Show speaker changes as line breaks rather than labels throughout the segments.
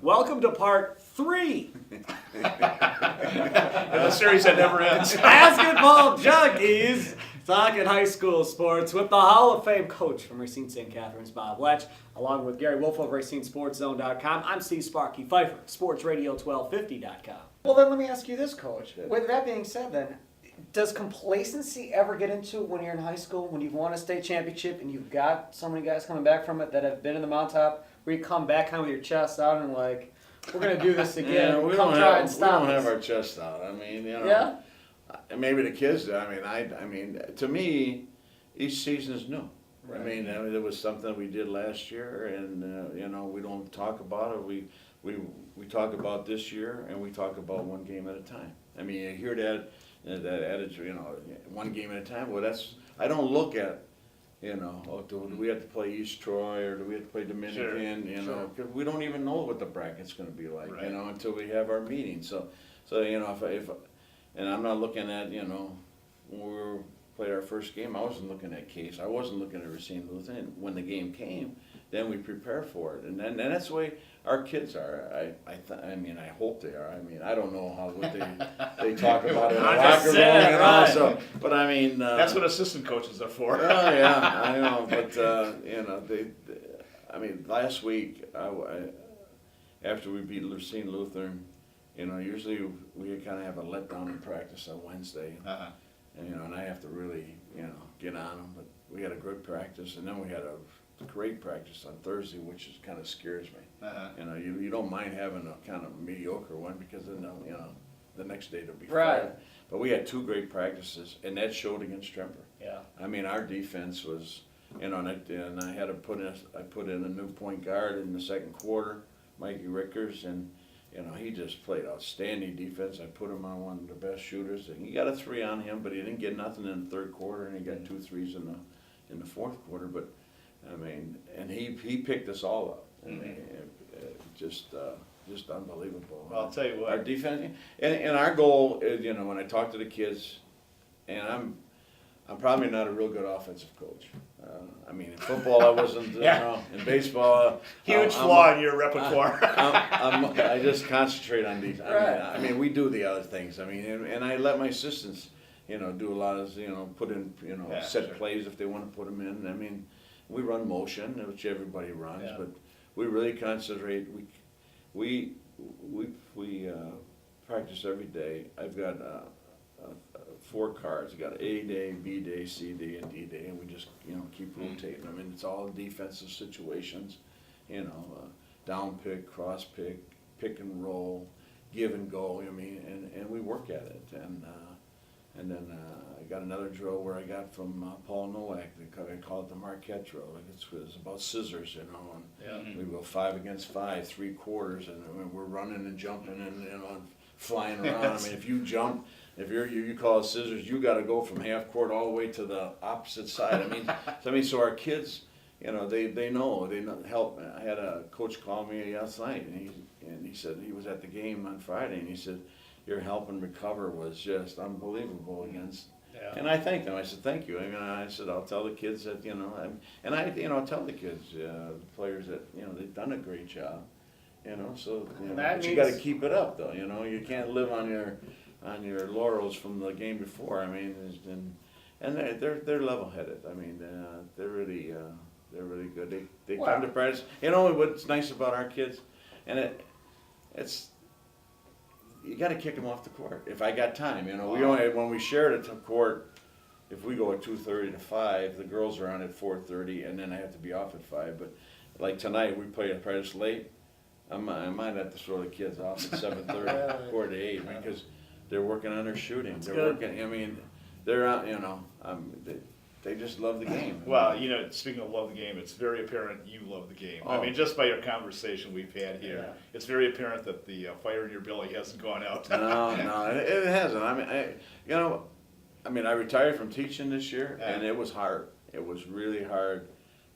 Welcome to part 3
in a series that never ends.
Basketball Junkies, talking high school sports with the Hall of Fame coach from Racine St. Catherine's, Bob Letsch, along with Gery Woelfel of RacineSportsZone.com. I'm Sparky Fifer, SportsRadio1250.com. Well, then let me ask you this, Coach. With that being said, then, does complacency ever get into it when you're in high school, when you've won a state championship and you've got so many guys coming back from it that have been in the mountaintop, where you come back kind of with your chest out and like, we're going to do this again.
Yeah, we don't have our chest out. I mean, you know.
Yeah?
Maybe the kids do. I mean, to me, each season is new.
Right.
I mean, it was something we did last year, and you know, we don't talk about it. We talk about this year, and we talk about one game at a time. I mean, you hear that adage, you know, one game at a time. Well, I don't look at, you know, oh, do we have to play East Troy or do we have to play Dominican?
Sure.
You know, 'cause we don't even know what the bracket's going to be like,
Right.
you know, until we have our meeting. So you know, if and I'm not looking at, you know, when we played our first game, I wasn't looking at Case. I wasn't looking at Racine Lutheran. When the game came, then we prepare for it, and that's the way our kids are. I mean, I hope they are. I mean, I don't know what they talk about in the locker room, you know. So, but I mean,
that's what assistant coaches are for.
Oh yeah, I know. But you know, I mean, last week after we beat Racine Lutheran, you know, usually we kind of have a letdown in practice on Wednesday, and you know, and I have to really, you know, get on them. But we had a good practice, and then we had a great practice on Thursday, which kind of scares me. You know, you don't mind having a kind of mediocre one because then you know the next day it'll be
Right.
fine. But we had 2 great practices, and that showed against Tremper.
Yeah.
I mean, our defense was, you know, and I had to put in a new point guard in the second quarter, Mikey Rickers, and you know, he just played outstanding defense. I put him on one of the best shooters, and he got a 3 on him, but he didn't get nothing in the third quarter, and he got 2 threes in the fourth quarter. But I mean, and he picked us all up. I mean, just unbelievable.
Well, I'll tell you what.
Our defense, and our goal is, you know, when I talk to the kids, and I'm probably not a real good offensive coach. I mean, in football I wasn't, you know, in baseball.
Huge flaw in your repertoire.
I just concentrate on defense.
Right.
I mean, we do the other things. I mean, and I let my assistants, you know, do a lot of, you know, put in, you know, set plays if they want to put them in. I mean, we run motion, which everybody runs, but we really concentrate. We practice every day. I've got 4 cards. I got A day, B day, C day, and D day, and we just, you know, keep rotating them. And it's all defensive situations, you know, down pick, cross pick, pick and roll, give and go. I mean, and we work at it. And then I got another drill where I got from Paul Nowak. They call it the Marquette drill. Like it's about scissors, you know. And we go 5 against 5, 3 quarters, and we're running and jumping and, you know, and flying around. I mean, if you jump, if you call it scissors, you got to go from half court all the way to the opposite side. I mean, so our kids, you know, they know help. I had a coach call me last night, and he said he was at the game on Friday, and he said, your help and recover was just unbelievable against. Yeah. And I thanked him. I said, thank you. I mean, I said, I'll tell the kids that, you know, you know, tell the kids, the players that, you know, they've done a great job, you know. So, you know, but you got to keep it up, though. You know, you can't live on your laurels from the game before. I mean, and they're level-headed. I mean, they're really good. They come to practice. You know what's nice about our kids, and it's. You got to kick them off the court. If I got time, you know, when we shared it to court, if we go at 2:30 to 5, the girls are on at 4:30, and then I have to be off at 5. But like tonight, we play at practice late. I might have to throw the kids off at 7:30, quarter to 8, because they're working on their shooting. They're working. I mean, they're out. You know, they just love the game.
Well, you know, speaking of love the game, it's very apparent you love the game. I mean, just by your conversation we've had here, it's very apparent that the fire in your belly hasn't gone out.
No, it hasn't. I mean, I retired from teaching this year, and it was hard. It was really hard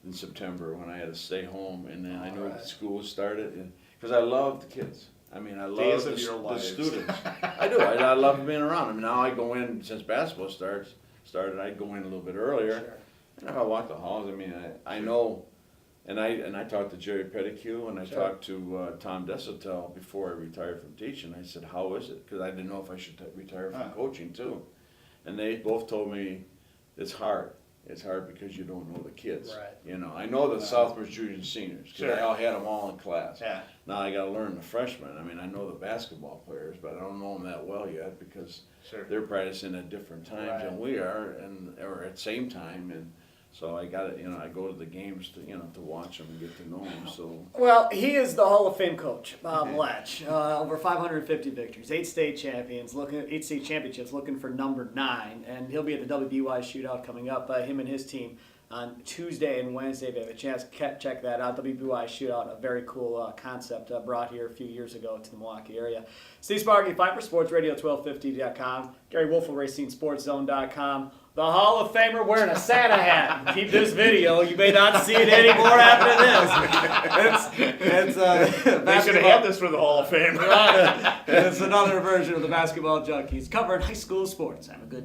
in September when I had to stay home, and then I knew school started, because I love the kids. I mean, I love the students. I do. I love being around them. Now I go in, since basketball started, I'd go in a little bit earlier. And if I walk the halls, I mean, I know And I talked to Jerry Pettigrew, and I
Sure.
talked to Tom Desautels before I retired from teaching. I said, how is it? Because I didn't know if I should retire from coaching too. And they both told me it's hard. It's hard because you don't know the kids.
Right.
You know, I know the Southbridge juniors and seniors, because
Sure.
I all had them all in class.
Yeah.
Now I got to learn the freshmen. I mean, I know the basketball players, but I don't know them that well yet because
Sure.
they're practicing at different times than we are, or at the same time. And so I got to, I go to the games to, to watch them and get to know them. So
Well, he is the Hall of Fame coach, Bob Letsch. Over 550 victories, 8 state championships, looking for number 9, and he'll be at the WBY shootout coming up. Him and his team on Tuesday and Wednesday. If you have a chance, check that out. WBY shootout, a very cool concept brought here a few years ago to the Milwaukee area. Steve Sparky, Fifer, Sports Radio 1250.com. Gery Woelfel, RacineSportsZone.com. The Hall of Famer wearing a Santa hat. Keep this video. You may not see it anymore after this. It's
They should have had this for the Hall of Fame.
Right. It's another version of the Basketball Junkies covering high school sports. Have a good